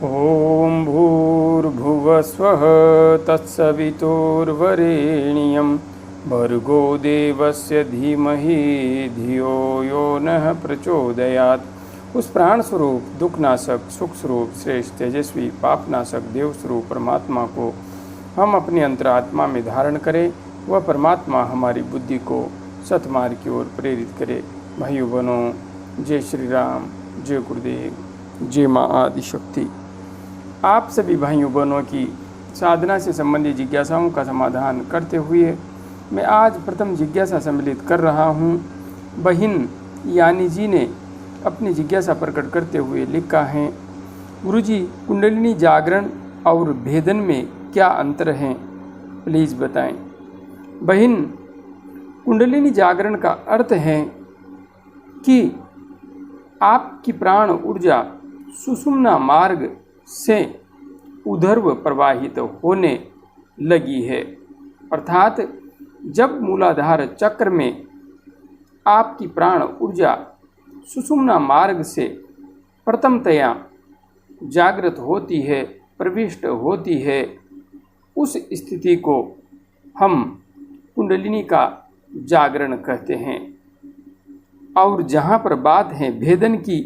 ॐ भूर्भुवस्वः तत्सवितुर्वरेण्यं भर्गो देवस्य धीमहि धियो यो नः प्रचोदयात्। उस प्राण स्वरूप, दुखनाशक, सुख स्वरूप, श्रेष्ठ, तेजस्वी, पापनाशक, देव स्वरूप परमात्मा को हम अपनी अंतरात्मा में धारण करें। वह परमात्मा हमारी बुद्धि को सतमार्ग की ओर प्रेरित करे। भाइयों बहनों, जय श्री राम, जय गुरुदेव, जय माँ आदिशक्ति। आप सभी भाइयों बहनों की साधना से संबंधित जिज्ञासाओं का समाधान करते हुए मैं आज प्रथम जिज्ञासा सम्मिलित कर रहा हूँ। बहिन यानी जी ने अपनी जिज्ञासा प्रकट करते हुए लिखा है, गुरुजी, कुंडलिनी जागरण और भेदन में क्या अंतर है, प्लीज़ बताएं। बहिन, कुंडलिनी जागरण का अर्थ है कि आपकी प्राण ऊर्जा सुषुम्ना मार्ग से ऊर्ध्व प्रवाहित होने लगी है, अर्थात जब मूलाधार चक्र में आपकी प्राण ऊर्जा सुषुम्ना मार्ग से प्रथमतया जागृत होती है, प्रविष्ट होती है, उस स्थिति को हम कुंडलिनी का जागरण कहते हैं। और जहाँ पर बात है भेदन की,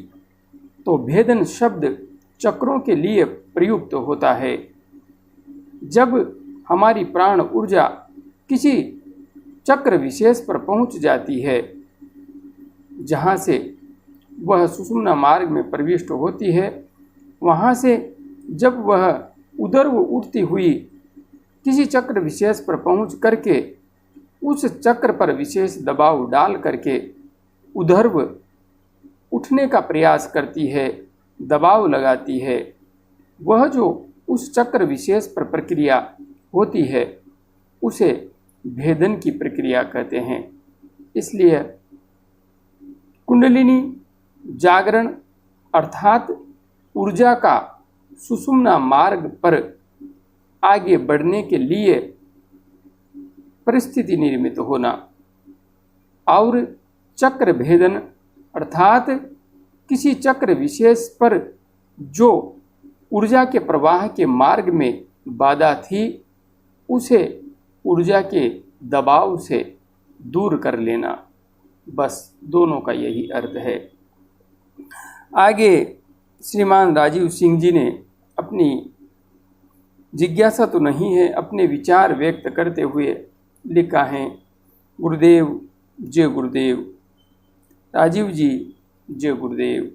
तो भेदन शब्द चक्रों के लिए प्रयुक्त होता है। जब हमारी प्राण ऊर्जा किसी चक्र विशेष पर पहुँच जाती है, जहाँ से वह सुषुम्ना मार्ग में प्रविष्ट होती है, वहाँ से जब वह ऊर्ध्व उठती हुई किसी चक्र विशेष पर पहुँच करके उस चक्र पर विशेष दबाव डाल करके ऊर्ध्व उठने का प्रयास करती है, दबाव लगाती है, वह जो उस चक्र विशेष पर प्रक्रिया होती है उसे भेदन की प्रक्रिया कहते हैं। इसलिए कुंडलिनी जागरण अर्थात ऊर्जा का सुषुम्ना मार्ग पर आगे बढ़ने के लिए परिस्थिति निर्मित होना, और चक्र भेदन अर्थात किसी चक्र विशेष पर जो ऊर्जा के प्रवाह के मार्ग में बाधा थी, उसे ऊर्जा के दबाव से दूर कर लेना। बस दोनों का यही अर्थ है। आगे श्रीमान राजीव सिंह जी ने अपनी जिज्ञासा तो नहीं है, अपने विचार व्यक्त करते हुए लिखा है, गुरुदेव जय गुरुदेव। राजीव जी जय गुरुदेव।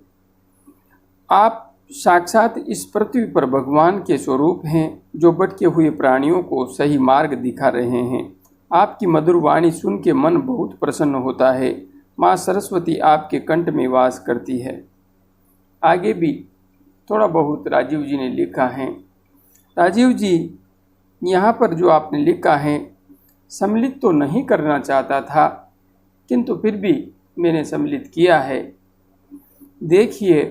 आप साक्षात इस पृथ्वी पर भगवान के स्वरूप हैं, जो भटके हुए प्राणियों को सही मार्ग दिखा रहे हैं। आपकी मधुर वाणी सुन के मन बहुत प्रसन्न होता है। माँ सरस्वती आपके कंठ में वास करती है। आगे भी थोड़ा बहुत राजीव जी ने लिखा है। राजीव जी, यहाँ पर जो आपने लिखा है सम्मिलित तो नहीं करना चाहता था, किंतु फिर भी मैंने सम्मिलित किया है। देखिए,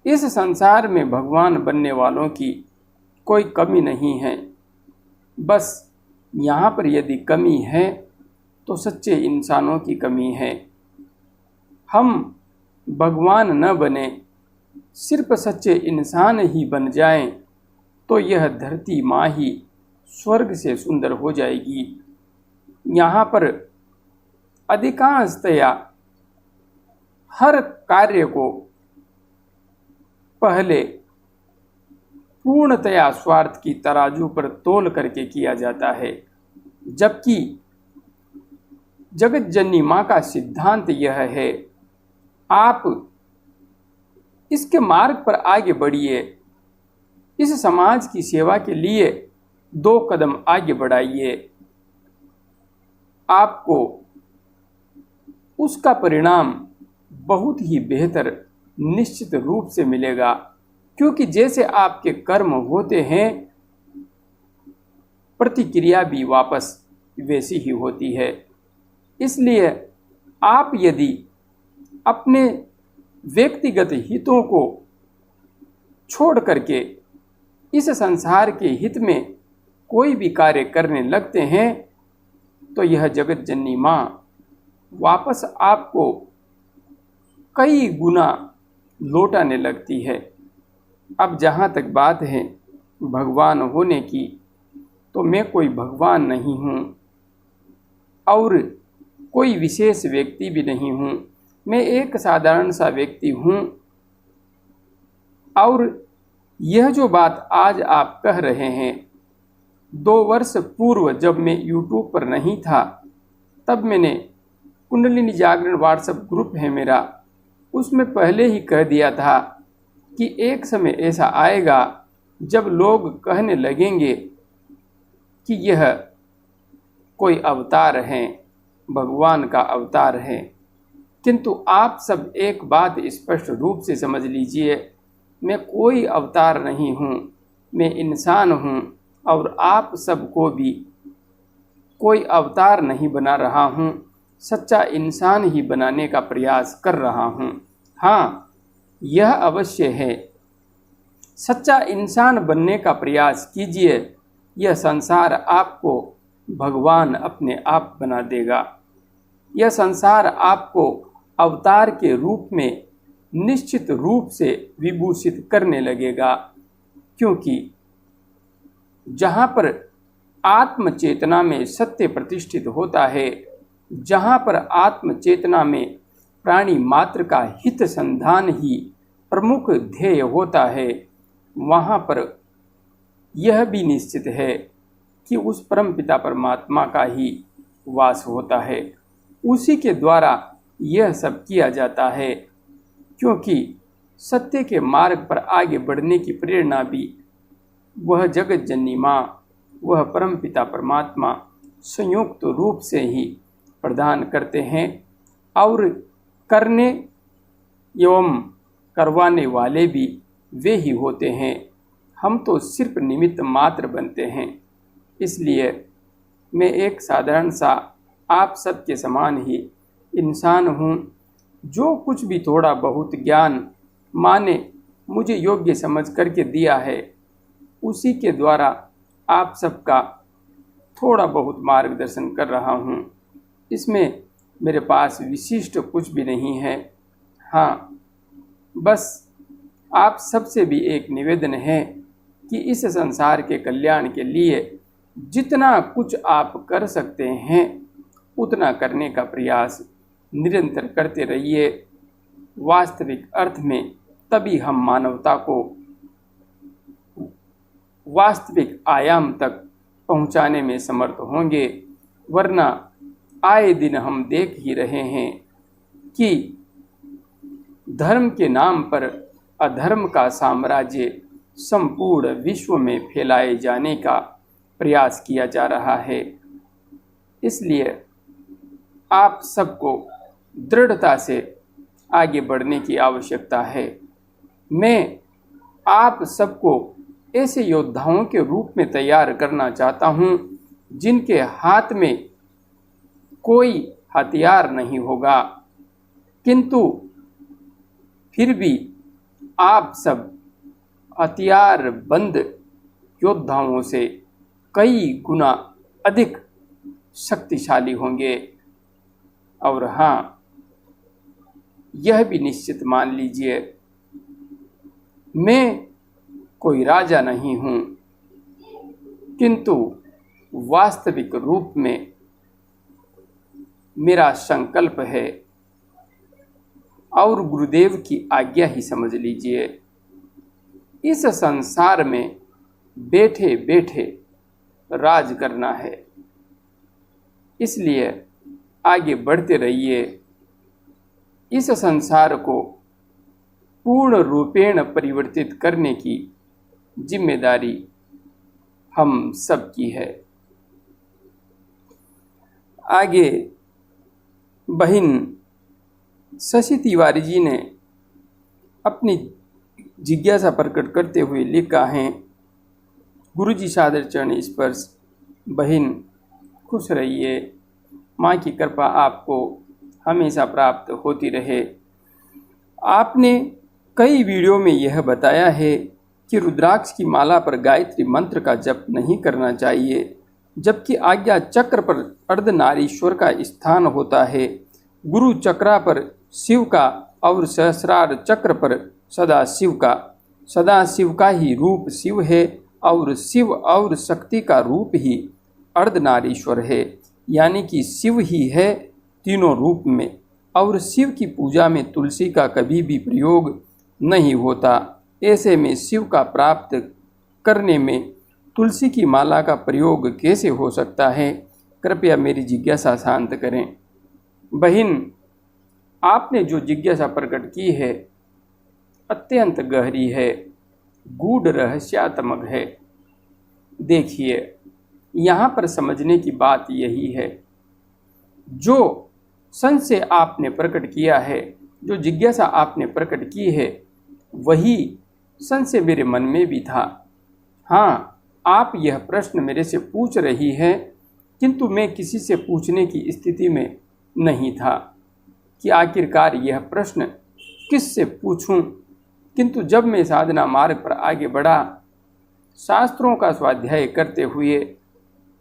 इस संसार में भगवान बनने वालों की कोई कमी नहीं है। बस यहाँ पर यदि कमी है तो सच्चे इंसानों की कमी है। हम भगवान न बने, सिर्फ सच्चे इंसान ही बन जाएं, तो यह धरती माँ ही स्वर्ग से सुंदर हो जाएगी। यहाँ पर अधिकांशतया हर कार्य को पहले पूर्णतया स्वार्थ की तराजू पर तोल करके किया जाता है, जबकि जगत जननी माँ का सिद्धांत यह है, आप इसके मार्ग पर आगे बढ़िए, इस समाज की सेवा के लिए 2 कदम आगे बढ़ाइए, आपको उसका परिणाम बहुत ही बेहतर निश्चित रूप से मिलेगा। क्योंकि जैसे आपके कर्म होते हैं, प्रतिक्रिया भी वापस वैसी ही होती है। इसलिए आप यदि अपने व्यक्तिगत हितों को छोड़ करके इस संसार के हित में कोई भी कार्य करने लगते हैं, तो यह जगत जननी माँ वापस आपको कई गुना लौटाने लगती है। अब जहाँ तक बात है भगवान होने की, तो मैं कोई भगवान नहीं हूँ और कोई विशेष व्यक्ति भी नहीं हूँ। मैं एक साधारण सा व्यक्ति हूँ। और यह जो बात आज आप कह रहे हैं, 2 वर्ष पूर्व जब मैं YouTube पर नहीं था, तब मैंने कुंडलिनी जागरण व्हाट्सएप ग्रुप है मेरा, उसमें पहले ही कह दिया था कि एक समय ऐसा आएगा जब लोग कहने लगेंगे कि यह कोई अवतार हैं, भगवान का अवतार है। किंतु आप सब एक बात स्पष्ट रूप से समझ लीजिए, मैं कोई अवतार नहीं हूँ, मैं इंसान हूँ और आप सबको भी कोई अवतार नहीं बना रहा हूँ, सच्चा इंसान ही बनाने का प्रयास कर रहा हूँ। हाँ, यह अवश्य है, सच्चा इंसान बनने का प्रयास कीजिए, यह संसार आपको भगवान अपने आप बना देगा। यह संसार आपको अवतार के रूप में निश्चित रूप से विभूषित करने लगेगा, क्योंकि जहाँ पर आत्म चेतना में सत्य प्रतिष्ठित होता है, जहाँ पर आत्म चेतना में प्राणी मात्र का हित संधान ही प्रमुख ध्येय होता है, वहाँ पर यह भी निश्चित है कि उस परम पिता परमात्मा का ही वास होता है। उसी के द्वारा यह सब किया जाता है, क्योंकि सत्य के मार्ग पर आगे बढ़ने की प्रेरणा भी वह जगत जननी माँ, वह परम पिता परमात्मा संयुक्त रूप से ही प्रदान करते हैं और करने एवं करवाने वाले भी वे ही होते हैं। हम तो सिर्फ निमित्त मात्र बनते हैं। इसलिए मैं एक साधारण सा आप सबके समान ही इंसान हूँ, जो कुछ भी थोड़ा बहुत ज्ञान माँ ने मुझे योग्य समझ करके दिया है, उसी के द्वारा आप सबका थोड़ा बहुत मार्गदर्शन कर रहा हूँ। इसमें मेरे पास विशिष्ट कुछ भी नहीं है। हाँ, बस आप सबसे भी एक निवेदन है कि इस संसार के कल्याण के लिए जितना कुछ आप कर सकते हैं उतना करने का प्रयास निरंतर करते रहिए। वास्तविक अर्थ में तभी हम मानवता को वास्तविक आयाम तक पहुंचाने में समर्थ होंगे, वरना आए दिन हम देख ही रहे हैं कि धर्म के नाम पर अधर्म का साम्राज्य संपूर्ण विश्व में फैलाए जाने का प्रयास किया जा रहा है। इसलिए आप सबको दृढ़ता से आगे बढ़ने की आवश्यकता है। मैं आप सबको ऐसे योद्धाओं के रूप में तैयार करना चाहता हूं, जिनके हाथ में कोई हथियार नहीं होगा, किंतु फिर भी आप सब हथियार बंद योद्धाओं से कई गुना अधिक शक्तिशाली होंगे। और हाँ, यह भी निश्चित मान लीजिए, मैं कोई राजा नहीं हूँ, किंतु वास्तविक रूप में मेरा संकल्प है और गुरुदेव की आज्ञा ही समझ लीजिए, इस संसार में बैठे बैठे राज करना है। इसलिए आगे बढ़ते रहिए। इस संसार को पूर्ण रूपेण परिवर्तित करने की जिम्मेदारी हम सब की है। आगे बहन शशि तिवारी जी ने अपनी जिज्ञासा प्रकट करते हुए लिखा है, गुरुजी सादर चरण स्पर्श। बहन खुश रहिए, माँ की कृपा आपको हमेशा प्राप्त होती रहे। आपने कई वीडियो में यह बताया है कि रुद्राक्ष की माला पर गायत्री मंत्र का जप नहीं करना चाहिए, जबकि आज्ञा चक्र पर अर्धनारीश्वर का स्थान होता है, गुरु चक्रा पर शिव का और सहस्रार चक्र पर सदा शिव का। सदा शिव का ही रूप शिव है और शिव और शक्ति का रूप ही अर्धनारीश्वर है, यानी कि शिव ही है तीनों रूप में। और शिव की पूजा में तुलसी का कभी भी प्रयोग नहीं होता। ऐसे में शिव का प्राप्त करने में तुलसी की माला का प्रयोग कैसे हो सकता है? कृपया मेरी जिज्ञासा शांत करें। बहन, आपने जो जिज्ञासा प्रकट की है अत्यंत गहरी है, गूढ़ रहस्यात्मक है। देखिए, यहाँ पर समझने की बात यही है, जो संशय आपने प्रकट किया है, जो जिज्ञासा आपने प्रकट की है, वही संशय मेरे मन में भी था। हाँ, आप यह प्रश्न मेरे से पूछ रही है, किंतु मैं किसी से पूछने की स्थिति में नहीं था कि आखिरकार यह प्रश्न किस से पूछूं। किंतु जब मैं साधना मार्ग पर आगे बढ़ा, शास्त्रों का स्वाध्याय करते हुए,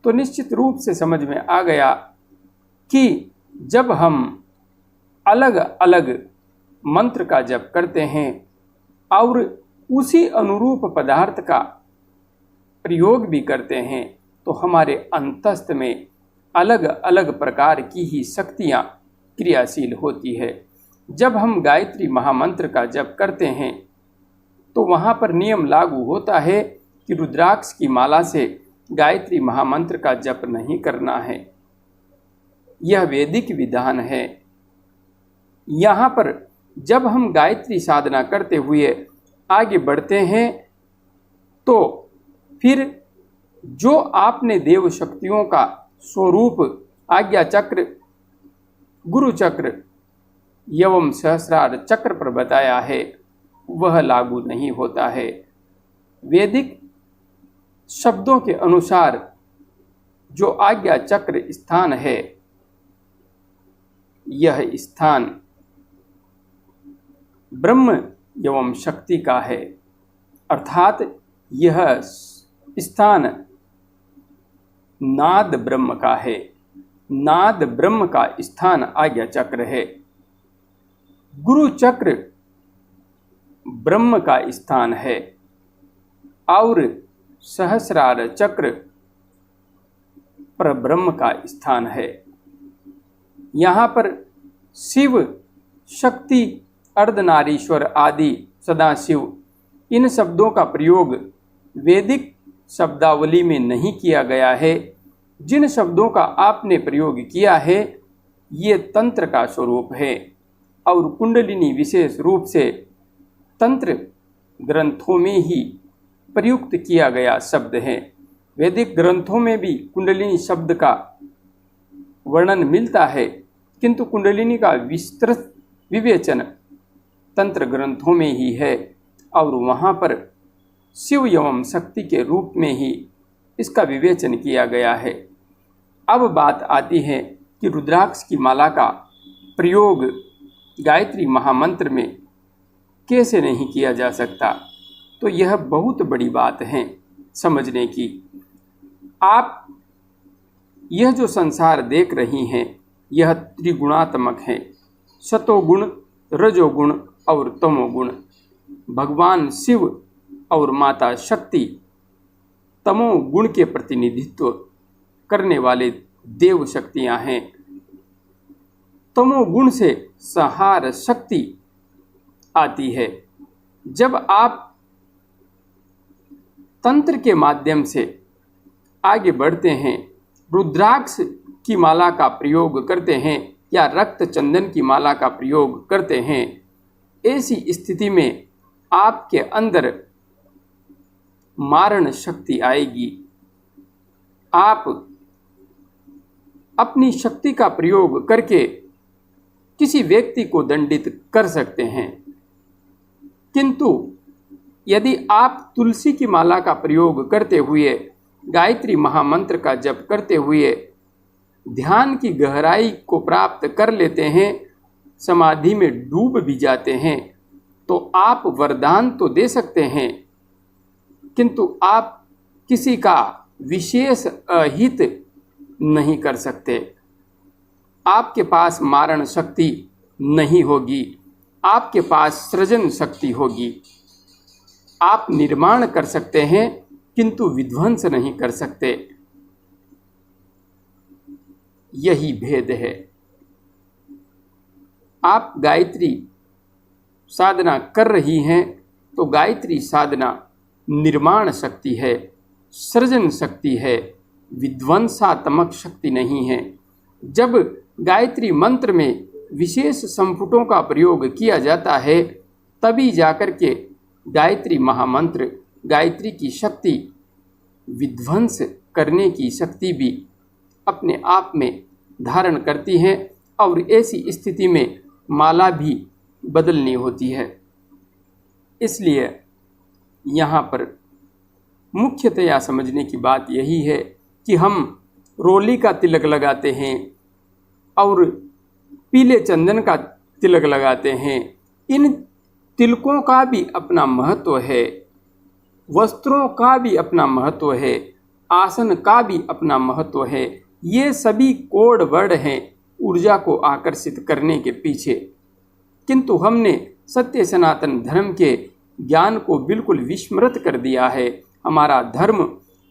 तो निश्चित रूप से समझ में आ गया कि जब हम अलग अलग मंत्र का जप करते हैं और उसी अनुरूप पदार्थ का प्रयोग भी करते हैं, तो हमारे अंतस्थ में अलग अलग प्रकार की ही शक्तियाँ क्रियाशील होती है। जब हम गायत्री महामंत्र का जप करते हैं तो वहाँ पर नियम लागू होता है कि रुद्राक्ष की माला से गायत्री महामंत्र का जप नहीं करना है। यह वैदिक विधान है। यहाँ पर जब हम गायत्री साधना करते हुए आगे बढ़ते हैं तो फिर जो आपने देव शक्तियों का स्वरूप आज्ञा चक्र, गुरु चक्र एवं सहस्रार चक्र पर बताया है, वह लागू नहीं होता है। वैदिक शब्दों के अनुसार जो आज्ञा चक्र स्थान है, यह स्थान ब्रह्म एवं शक्ति का है, अर्थात यह स्थान नाद ब्रह्म का है। नाद ब्रह्म का स्थान आज्ञा चक्र है। गुरु चक्र ब्रह्म का स्थान है और सहस्रार चक्र परब्रह्म का स्थान है। यहाँ पर शिव, शक्ति, अर्धनारीश्वर आदि सदाशिव, इन शब्दों का प्रयोग वैदिक शब्दावली में नहीं किया गया है। जिन शब्दों का आपने प्रयोग किया है, ये तंत्र का स्वरूप है और कुंडलिनी विशेष रूप से तंत्र ग्रंथों में ही प्रयुक्त किया गया शब्द है। वैदिक ग्रंथों में भी कुंडलिनी शब्द का वर्णन मिलता है, किंतु कुंडलिनी का विस्तृत विवेचन तंत्र ग्रंथों में ही है और वहाँ पर शिव एवं शक्ति के रूप में ही इसका विवेचन किया गया है। अब बात आती है कि रुद्राक्ष की माला का प्रयोग गायत्री महामंत्र में कैसे नहीं किया जा सकता। तो यह बहुत बड़ी बात है समझने की। आप यह जो संसार देख रही हैं, यह त्रिगुणात्मक है, सतोगुण, रजोगुण और तमोगुण। भगवान शिव और माता शक्ति तमोगुण के प्रतिनिधित्व करने वाले देव शक्तियाँ हैं। तमोगुण से संहार शक्ति आती है। जब आप तंत्र के माध्यम से आगे बढ़ते हैं, रुद्राक्ष की माला का प्रयोग करते हैं या रक्त चंदन की माला का प्रयोग करते हैं, ऐसी स्थिति में आपके अंदर मारण शक्ति आएगी। आप अपनी शक्ति का प्रयोग करके किसी व्यक्ति को दंडित कर सकते हैं, किंतु यदि आप तुलसी की माला का प्रयोग करते हुए, गायत्री महामंत्र का जप करते हुए ध्यान की गहराई को प्राप्त कर लेते हैं, समाधि में डूब भी जाते हैं, तो आप वरदान तो दे सकते हैं, किंतु आप किसी का विशेष अहित नहीं कर सकते। आपके पास मारण शक्ति नहीं होगी, आपके पास सृजन शक्ति होगी। आप निर्माण कर सकते हैं किंतु विध्वंस नहीं कर सकते। यही भेद है। आप गायत्री साधना कर रही हैं तो गायत्री साधना निर्माण शक्ति है, सृजन शक्ति है, विध्वंसात्मक शक्ति नहीं है। जब गायत्री मंत्र में विशेष संपुटों का प्रयोग किया जाता है तभी जाकर के गायत्री महामंत्र, गायत्री की शक्ति, विध्वंस करने की शक्ति भी अपने आप में धारण करती है और ऐसी स्थिति में माला भी बदलनी होती है। इसलिए यहाँ पर मुख्यतया समझने की बात यही है कि हम रोली का तिलक लगाते हैं और पीले चंदन का तिलक लगाते हैं। इन तिलकों का भी अपना महत्व है, वस्त्रों का भी अपना महत्व है, आसन का भी अपना महत्व है। ये सभी कोड वर्ड हैं ऊर्जा को आकर्षित करने के पीछे। किंतु हमने सत्य सनातन धर्म के ज्ञान को बिल्कुल विस्मृत कर दिया है। हमारा धर्म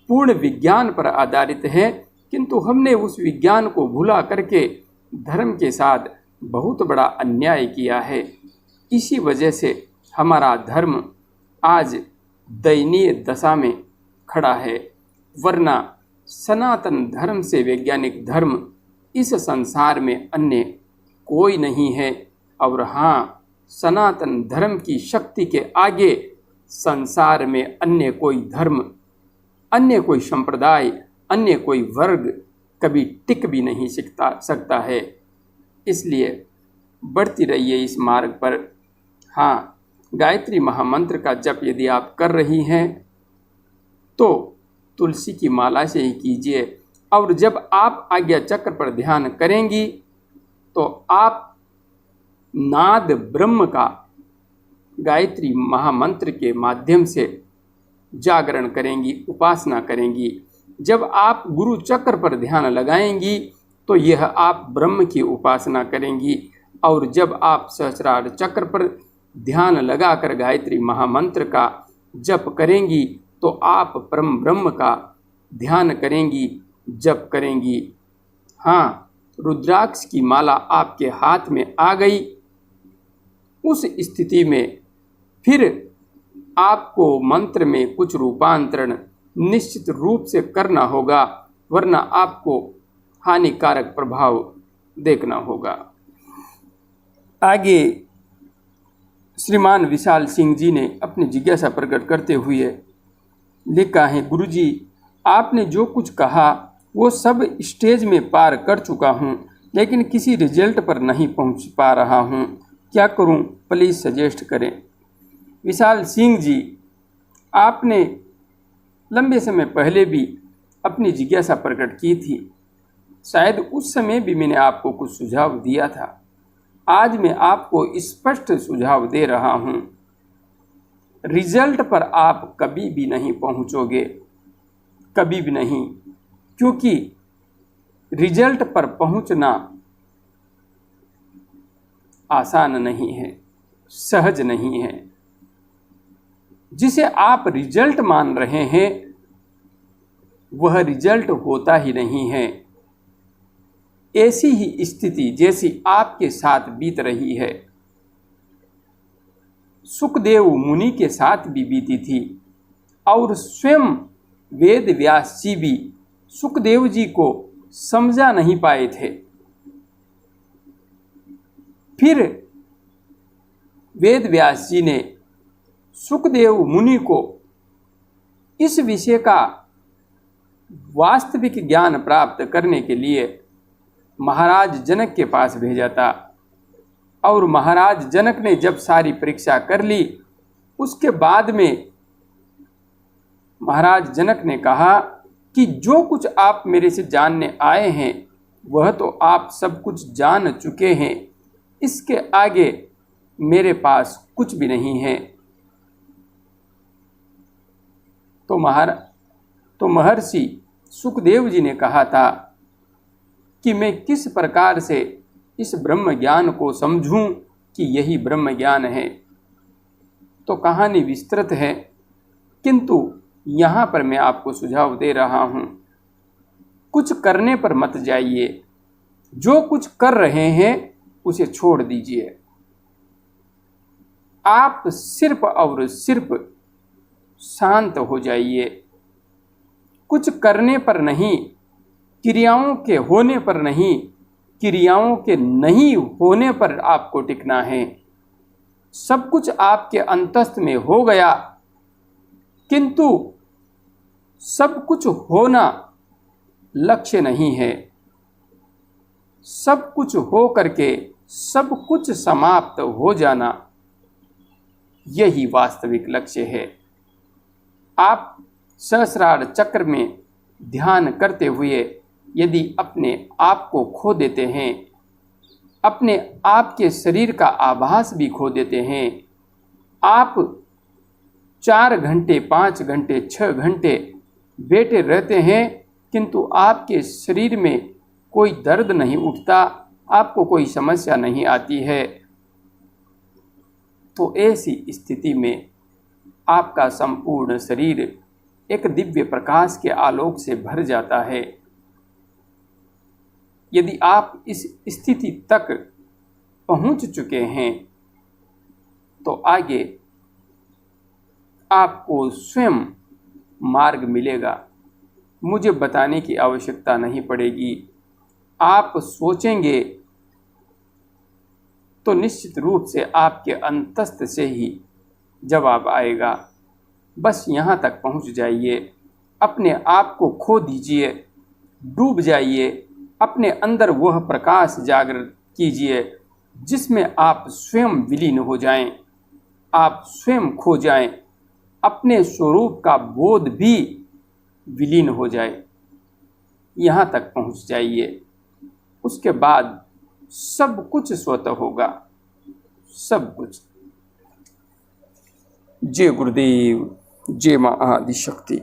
पूर्ण विज्ञान पर आधारित है, किंतु हमने उस विज्ञान को भुला करके धर्म के साथ बहुत बड़ा अन्याय किया है। इसी वजह से हमारा धर्म आज दयनीय दशा में खड़ा है। वरना सनातन धर्म से वैज्ञानिक धर्म इस संसार में अन्य कोई नहीं है। और हाँ, सनातन धर्म की शक्ति के आगे संसार में अन्य कोई धर्म, अन्य कोई संप्रदाय, अन्य कोई वर्ग कभी टिक भी नहीं सकता है। इसलिए बढ़ती रहिए इस मार्ग पर। हाँ, गायत्री महामंत्र का जप यदि आप कर रही हैं तो तुलसी की माला से ही कीजिए। और जब आप आज्ञा चक्र पर ध्यान करेंगी तो आप नाद ब्रह्म का गायत्री महामंत्र के माध्यम से जागरण करेंगी, उपासना करेंगी। जब आप गुरु चक्र पर ध्यान लगाएंगी तो यह आप ब्रह्म की उपासना करेंगी। और जब आप सहस्रार चक्र पर ध्यान लगाकर गायत्री महामंत्र का जप करेंगी तो आप परम ब्रह्म का ध्यान करेंगी, जप करेंगी। हाँ, रुद्राक्ष की माला आपके हाथ में आ गई। उस स्थिति में फिर आपको मंत्र में कुछ रूपांतरण निश्चित रूप से करना होगा, वरना आपको हानिकारक प्रभाव देखना होगा। आगे श्रीमान विशाल सिंह जी ने अपनी जिज्ञासा प्रकट करते हुए लिखा है, गुरुजी, आपने जो कुछ कहा वो सब स्टेज में पार कर चुका हूँ, लेकिन किसी रिजल्ट पर नहीं पहुँच पा रहा हूँ। क्या करूँ, प्लीज़ सजेस्ट करें। विशाल सिंह जी, आपने लंबे समय पहले भी अपनी जिज्ञासा प्रकट की थी। शायद उस समय भी मैंने आपको कुछ सुझाव दिया था। आज मैं आपको स्पष्ट सुझाव दे रहा हूँ। रिजल्ट पर आप कभी भी नहीं पहुँचोगे, कभी भी नहीं, क्योंकि रिजल्ट पर पहुँचना आसान नहीं है, सहज नहीं है। जिसे आप रिजल्ट मान रहे हैं वह रिजल्ट होता ही नहीं है। ऐसी ही स्थिति जैसी आपके साथ बीत रही है, सुखदेव मुनि के साथ भी बीती थी। और स्वयं वेद व्यास जी भी सुखदेव जी को समझा नहीं पाए थे। फिर वेद व्यास जी ने सुखदेव मुनि को इस विषय का वास्तविक ज्ञान प्राप्त करने के लिए महाराज जनक के पास भेजा था। और महाराज जनक ने जब सारी परीक्षा कर ली, उसके बाद में महाराज जनक ने कहा कि जो कुछ आप मेरे से जानने आए हैं वह तो आप सब कुछ जान चुके हैं, इसके आगे मेरे पास कुछ भी नहीं है। तो महर्षि सुखदेव जी ने कहा था कि मैं किस प्रकार से इस ब्रह्म ज्ञान को समझूं कि यही ब्रह्म ज्ञान है। तो कहानी विस्तृत है, किंतु यहाँ पर मैं आपको सुझाव दे रहा हूँ, कुछ करने पर मत जाइए, जो कुछ कर रहे हैं उसे छोड़ दीजिए। आप सिर्फ और सिर्फ शांत हो जाइए। कुछ करने पर नहीं, क्रियाओं के होने पर नहीं, क्रियाओं के नहीं होने पर आपको टिकना है। सब कुछ आपके अंतस्थ में हो गया, किंतु सब कुछ होना लक्ष्य नहीं है। सब कुछ हो करके सब कुछ समाप्त हो जाना, यही वास्तविक लक्ष्य है। आप सहस्रार चक्र में ध्यान करते हुए यदि अपने आप को खो देते हैं, अपने आप के शरीर का आभास भी खो देते हैं, आप 4 घंटे 5 घंटे 6 घंटे बैठे रहते हैं, किंतु आपके शरीर में कोई दर्द नहीं उठता, आपको कोई समस्या नहीं आती है, तो ऐसी स्थिति में आपका संपूर्ण शरीर एक दिव्य प्रकाश के आलोक से भर जाता है। यदि आप इस स्थिति तक पहुंच चुके हैं तो आगे आपको स्वयं मार्ग मिलेगा, मुझे बताने की आवश्यकता नहीं पड़ेगी। आप सोचेंगे तो निश्चित रूप से आपके अंतस्थ से ही जवाब आएगा। बस यहाँ तक पहुँच जाइए, अपने आप को खो दीजिए, डूब जाइए, अपने अंदर वह प्रकाश जागृत कीजिए जिसमें आप स्वयं विलीन हो जाएं, आप स्वयं खो जाएं, अपने स्वरूप का बोध भी विलीन हो जाए। यहाँ तक पहुँच जाइए, उसके बाद सब कुछ स्वतः होगा, सब कुछ। जय गुरुदेव, जय मां आदिशक्ति।